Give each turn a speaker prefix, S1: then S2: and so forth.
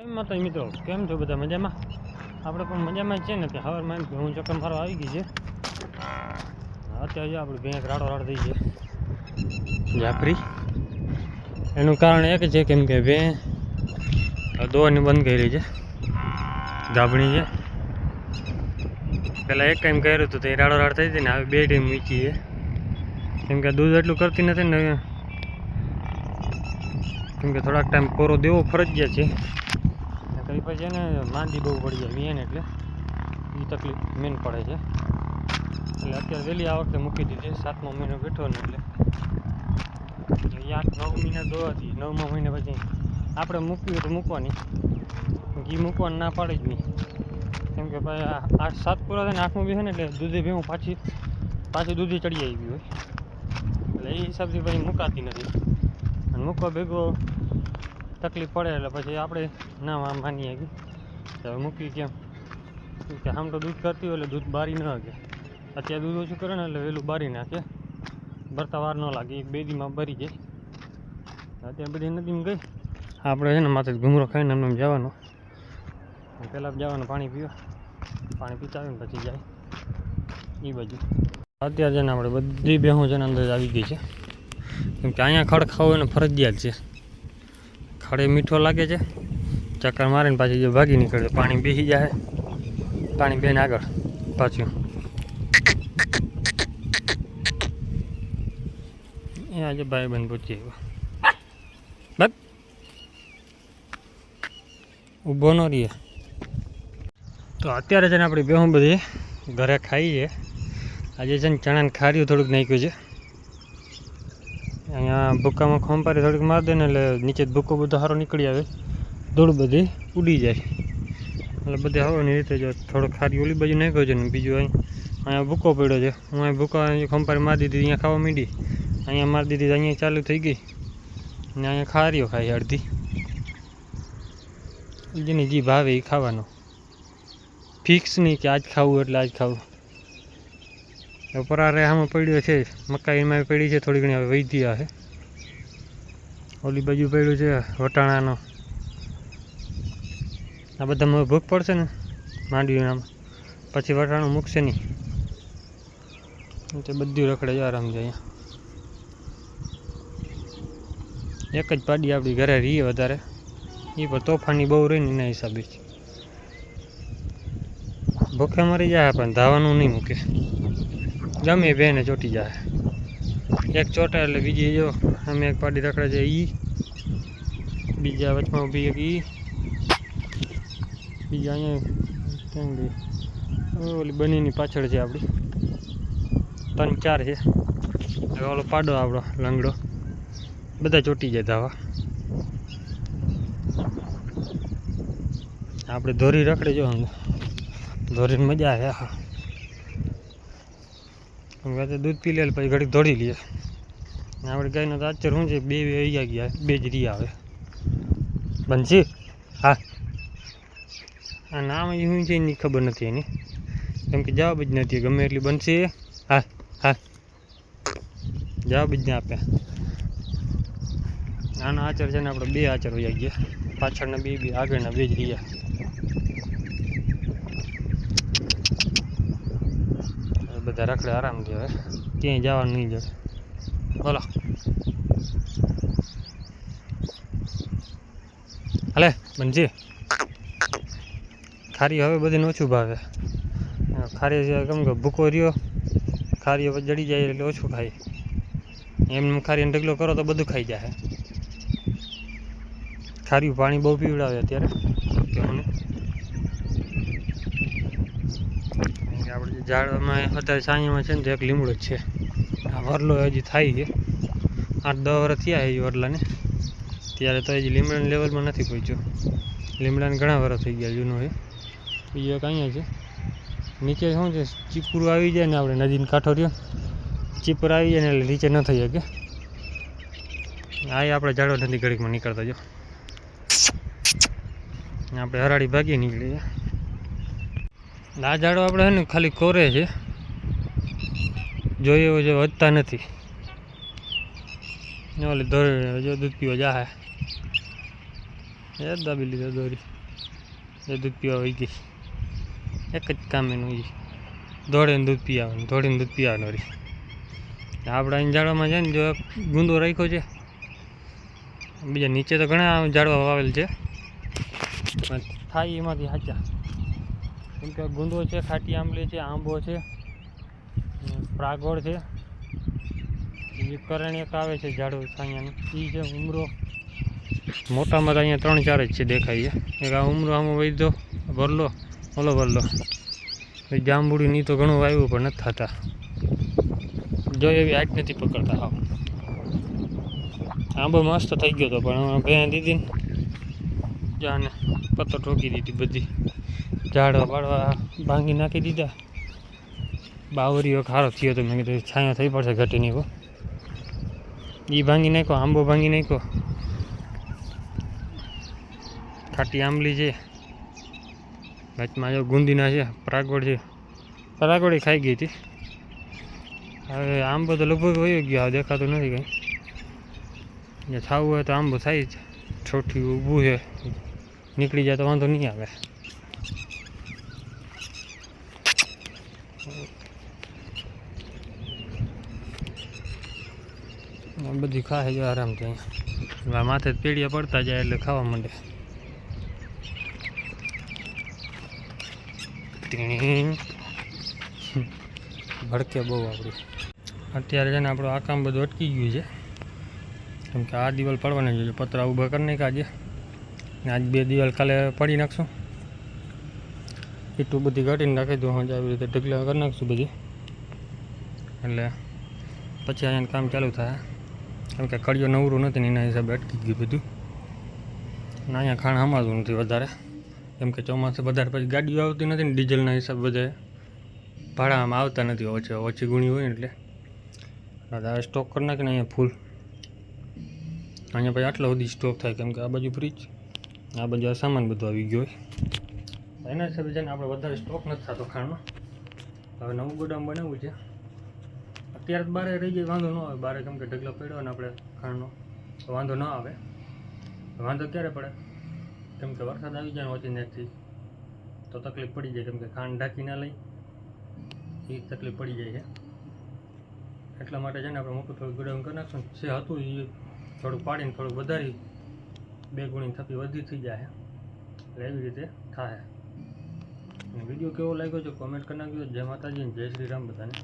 S1: એમાં તો મિત્રો કેમ છો બધા મજામાં? આપણે પણ મજામાં જ છે ને. ત્યાં હવારમાં હું ચક્કર મારવા આવી ગઈ છે. અત્યારે આપણે ભેંસ રાડો રાડ થઈ છે જાફરી. એનું કારણ એક છે કેમ કે ભેંસ દોવાની બંધ કરી છે, ગાભણી છે. પહેલાં એક ટાઈમ કર્યું હતું તો એ રાડો રાડ થઈ હતી ને, હવે 2 ટાઈમ મૂકી છે કેમ કે દૂધ એટલું કરતી નથી ને, કેમ કે થોડાક ટાઈમ કોરો દેવો ફરજિયાત છે. કઈ પછી એને માંદી બહુ પડી જાય વિયાને, એટલે એ તકલીફ મેન પડે છે. એટલે અત્યારે વહેલી આ વખતે મૂકી દીધી. 7મો મહિનો બેઠો ને એટલે 8-9 મહિના દોવાથી 9મા મહિને પછી આપણે મૂકવી હોય તો મૂકવાની, ઘી મૂકવાની ના પાડી જ નહીં. કેમ કે ભાઈ 8-7 પૂરા થાય ને 8મું બી છે ને, એટલે દૂધી ભેવું પાછી દૂધી ચડી આવી હોય, એટલે એ હિસાબથી પછી મૂકાતી નથી. અને મૂકવા ભેગો તકલીફ પડે એટલે પછી આપણે ના માનીએ કે હવે મૂકી કેમ કે આમ તો દૂધ કરતી હોય એટલે દૂધ બારી ન લાગે. અત્યારે દૂધ ઓછું કરે ને એટલે વહેલું બારી નાખે, ભરતા વાર ન લાગે, 1-2 દીમાં ભરી જાય. અત્યારે બધી નદીમાં ગઈ, આપણે છે ને માથે ઘૂમરો ખાઈને એમને જવાનું. પહેલાં જવાનું પાણી પીવા, પાણી પીતા આવીને પછી જાય એ બાજુ. અત્યારે છે ને આપણે બધી ભેહું છે ને અંદર આવી ગઈ છે, કેમ કે અહીંયા ખડ ખાવો એને ફરજિયાત છે. ખડે મીઠો લાગે છે, ચક્કર મારે ને પાછી જો ભાગી નીકળે પાણી બેસી જાય, પાણી બેન આગળ પાછું એ આજે ભાઈ બંધ પૂછી બસ ઊભો ન રહીએ. તો અત્યારે છે ને આપણી બેહું બધી ઘરે ખાઈએ. આજે છે ને ચણાને ખાર્યું થોડુંક નાખ્યું છે. અહીંયા ભૂક્કામાં ખોંપારી થોડીક મારી દે ને એટલે નીચે ભૂક્કો બધો સારો નીકળી આવે, ધૂળ બધી ઉડી જાય. એટલે બધે હવાની રીતે જો થોડોક ખારી ઓલી બાજુ નાખ્યો છે ને, બીજું અહીંયા ભૂક્કો પડ્યો છે. હું અહીં ભૂક્કા ખંપારી મારી દીધી, અહીંયા ખાવા માંડી, અહીંયા મારી દીધી, અહીંયા ચાલુ થઈ ગઈ ને અહીંયા ખારીઓ ખાઈ અડધી. જેની જી ભાવે એ ખાવાનો, ફિક્સ નહીં કે આજ ખાવું એટલે આજ ખાવું. પરારે આમાં પડ્યો છે, મકાઈમાં પડી છે થોડી ઘણી, હવે વૈધી આવે. ઓલી બાજુ પડ્યું છે વટાણાનો. આ બધામાં ભૂખ પડશે ને માંડવીનામાં, પછી વટાણું મૂકશે નહીં. તે બધું રખડે જ આરામથી. અહીંયા એક જ પાડી આપણી ઘરે રહીએ વધારે, એ પણ તોફાની બહુ રહી ને એના હિસાબે જ ભૂખે મરી જાય, પણ ધાવાનું નહીં મૂકે, ગમે બેને ચોટી જાય. એક ચોટા એટલે બીજી જો અમે એક પાડી રખડે છે એ, બીજા વચમાં ઊભી એક એ, બીજા અહીંયા કેમ ગઈ ઓલી બનીની પાછળ છે આપણી, 3-4 છે. હવે ઓલો પાડો આપણો લંગડો, બધા ચોટી જાય ધાવા. આપણે ધોરી રખડે જો, ધોરીને મજા આવે. હા દૂધ પી લે પછી ઘડીક દોડી લઈએ. આપણે ગાયનો તો આચર શું છે, 2 આવી ગયા, 2 જ રી આવે. બનશી હા, આ નામ શું છે એની ખબર નથી એની, કેમ કે જવાબ જ નથી. ગમે એટલી બનશે હા હા જવાબ જ ના આપે. આનો આચર છે ને આપણે 2 આચર વયા ગયા, પાછળના 2 આગળના 2 જ રહ્યા. બધા રખડે આરામથી, હવે ક્યાંય જવાનું નહીં જડે. બોલો હાલે બનજી. ખારી હવે બધાને ઓછું ભાવે. ખારી કેમ કે ભૂકો રહ્યો, ખારીઓ પછી જડી જાય એટલે ઓછું ખાય. એમને ખારીને ઢગલો કરો તો બધું ખાઈ જાય. ખારીયું પાણી બહુ પીવડાવે અત્યારે કેવું. આપણે જે ઝાડમાં અત્યારે છાંયામાં છે ને તો એક લીમડો જ છે. આ વરલો હજી થાય છે, 8-10 વર્ષ થયા એ વરલાને, ત્યારે તો હજી લીમડાના લેવલમાં નથી પહોંચ્યો. લીમડાને ઘણા વર્ષ થઈ ગયા જૂનો છે. બીજો એક અહીંયા છે નીચે, શું છે ચીપરું આવી જાય ને, આપણે નદીનો કાંઠો રહ્યો, ચીપર આવી જાય ને એટલે નીચે ન થઈ શકે. આ આપણે ઝાડો નથી ઘડીકમાં નીકળતા જો, આપણે હરાડી ભાગીએ નીકળી જાય. આ ઝાડો આપણે છે ને ખાલી કોરે છે, જોઈએ એવો જો વધતા નથી. ઓલી દોરી જો દૂધ પીવા જાય એ દાબી લીધો દોરી. એ દૂધ પીવા વહી ગઈ. એક જ કામ એનું એ દોડીને દૂધ પી આવવાનું, દોડીને દૂધ પી આવવાનું. આપણે અહીં ઝાડવામાં છે ને જો ગુંદો રાખ્યો છે, બીજા નીચે તો ઘણા ઝાડવા વાવેલ છે પણ થાય એમાંથી સાચા. કેમ કે ગુંદો છે, ખાટી આંબલી છે, આંબો છે, પ્રાગોળ છે, બીજું કરણ એક આવે છે ઝાડવું છાંયાનું એ છે, ઉમરો મોટામાં તો અહીંયા 3-4 જ છે દેખાય છે. એક આ ઉમરો આમાં વૈધો ભરલો, ઓલો ભરલો. જાંબુડી ની તો ઘણું વાવ્યું પણ નથી થતા, જો એવી હાઈટ નથી પકડતા. હા, આંબો મસ્ત થઈ ગયો હતો પણ ભેં દીધી ને જાને પત્તો ઠોકી દીધી, બધી ઝાડવા પાડવા ભાંગી નાખી દીધા. બાવરીઓ ખારો થયો હતો, મેં કીધું છાંયો થઈ પડશે ઘટીની. એ ભાંગી નાખ્યો, આંબો ભાંગી નાખ્યો. ખાટી આંબલી છે, વચમાં જો ગુંદીના છે, પ્રાગોળ છે, પ્રાગોળી ખાઈ ગઈ હતી. હવે આંબો તો લગભગ વયો ગયો, દેખાતું નથી કંઈ. જે થવું હોય તો આંબો થાય જ, છોટી ઊભું છે, નીકળી જાય તો વાંધો નહીં આવે. બધી ખાય જો આરામથી. અહીંયા માથે પેડિયા પડતા જાય એટલે ખાવા માંડે. ભડકે બહુ આપણી. અત્યારે છે ને આપણું આ કામ બધું અટકી ગયું છે, કેમ કે આ દિવાલ પડવાની જોઈએ. પતરા ઊભા કરી નાખ્યા આજે, ને આજ 2 દિવાલ કાલે પડી નાખશું. એટલું બધી કાઢીને નાખી દઉં, આવી રીતે ઢગલા કરી નાખશું બધી, એટલે પછી અહીંયા કામ ચાલુ થાય. કેમ કે કડિયો નવરું નથી ને એના હિસાબે અટકી ગયું બધું. ને અહીંયા ખાણ હમાતું નથી વધારે, કેમ કે ચોમાસે વધારે પછી ગાડીઓ આવતી નથી ને ડીઝલના હિસાબ બધા ભાડામાં આવતા નથી. ઓછી ગુણી હોય ને એટલે સ્ટોક કરી નાખીને અહીંયા ફૂલ. અહીંયા પછી આટલો બધી સ્ટોક થાય, કેમ કે આ બાજુ ફ્રીજ, આ બાજુ આ સામાન બધું આવી ગયો હોય. એના હિસાબે છે ને આપણે વધારે સ્ટોક નથી થતો ખાણનો. હવે નવું ગોડાઉન બનાવવું છે. અત્યારે જ બારે રહી જાય વાંધો ન આવે, બારે કેમ કે ઢગલો પડ્યો ને આપણે ખાણનો તો વાંધો ન આવે. વાંધો ક્યારે પડે, કેમ કે વરસાદ આવી જાય ઓછી નેકથી તો તકલીફ પડી જાય, કેમ કે ખાંડ ઢાંકી ના લઈ એ તકલીફ પડી જાય છે. એટલા માટે છે ને આપણે મોટું થોડું ગોડાઉન કરી નાખશું. જે હતું એ થોડુંક પાડીને થોડુંક વધારી 2 ગુણી થપી વધી થઈ જાય, એટલે એવી રીતે થાય. વિડીયો કેવો લાગ્યો છે કોમેન્ટ કરી નાખજો. જય માતાજી, જય શ્રી રામ બધાને.